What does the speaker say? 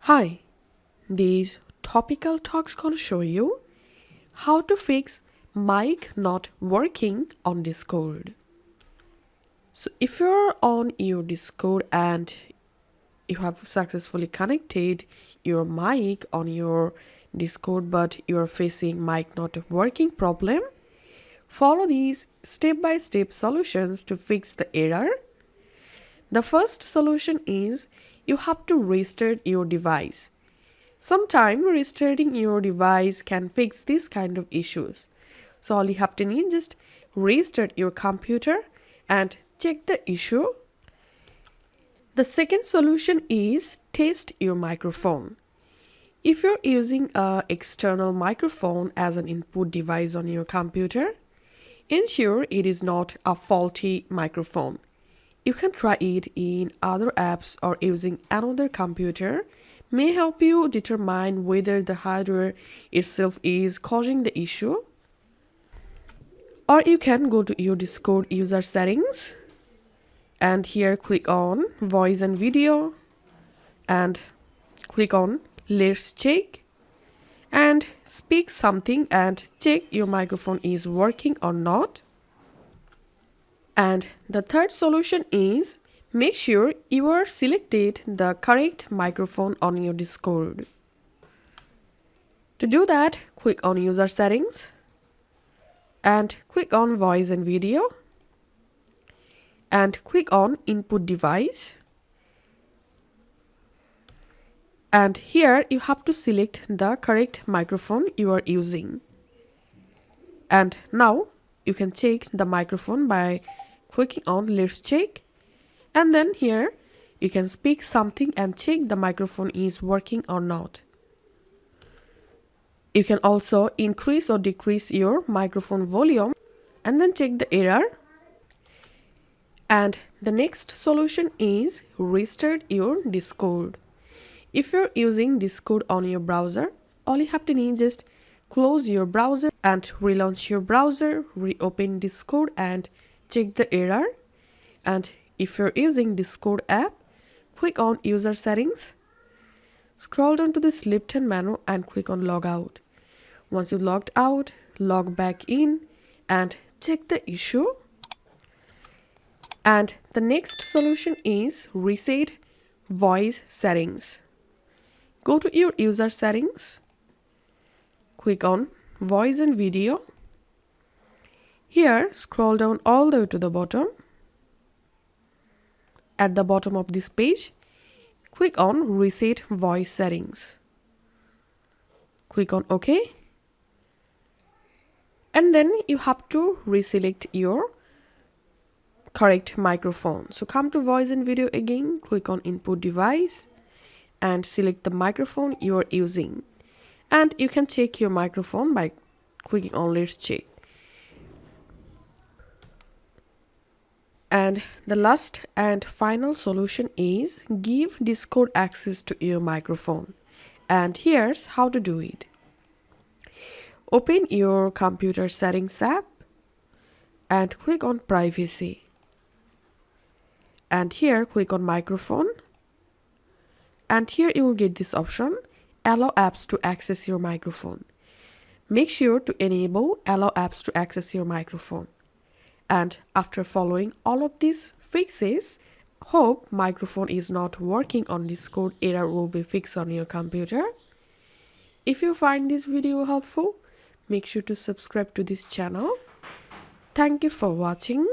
Hi, these topical talks gonna show you how to fix mic not working on Discord. So if you're on your Discord and you have successfully connected your mic on your Discord but you're facing mic not working problem, follow these step-by-step solutions to fix the error. The first solution is you have to restart your device. Sometimes restarting your device can fix this kind of issues. So all you have to need just restart your computer and check the issue. The second solution is test your microphone. If you're using an external microphone as an input device on your computer, ensure it is not a faulty microphone. You can try it in other apps or using another computer may help you determine whether the hardware itself is causing the issue. Or you can go to your Discord user settings and here click on voice and video and click on let's check and speak something and check your microphone is working or not. And the third solution is make sure you are selected the correct microphone on your Discord. To do that, click on user settings and click on voice and video and click on input device. And here you have to select the correct microphone you are using. And now you can check the microphone by clicking on let's check, and then here you can speak something and check the microphone is working or not. You can also increase or decrease your microphone volume and then check the error. And the next solution is restart your Discord. If you're using Discord on your browser, all you have to need is just close your browser and relaunch your browser, reopen Discord and check the error. And if you're using Discord app, click on user settings, scroll down to this left-hand menu and click on log out. Once you logged out, log back in and check the issue. And the next solution is reset voice settings. Go to your user settings, click on voice and video. Here, scroll down all the way to the bottom. At the bottom of this page, click on Reset Voice Settings. Click on OK. And then you have to reselect your correct microphone. So come to Voice and Video again, click on Input Device and select the microphone you are using. And you can check your microphone by clicking on Let's Check. And the last and final solution is give Discord access to your microphone. And here's how to do it. Open your computer settings app and click on privacy. And here click on microphone. And here you will get this option, allow apps to access your microphone. Make sure to enable allow apps to access your microphone. And after following all of these fixes, hope microphone is not working on Discord error will be fixed on your computer. If you find this video helpful, make sure to subscribe to this channel. Thank you for watching.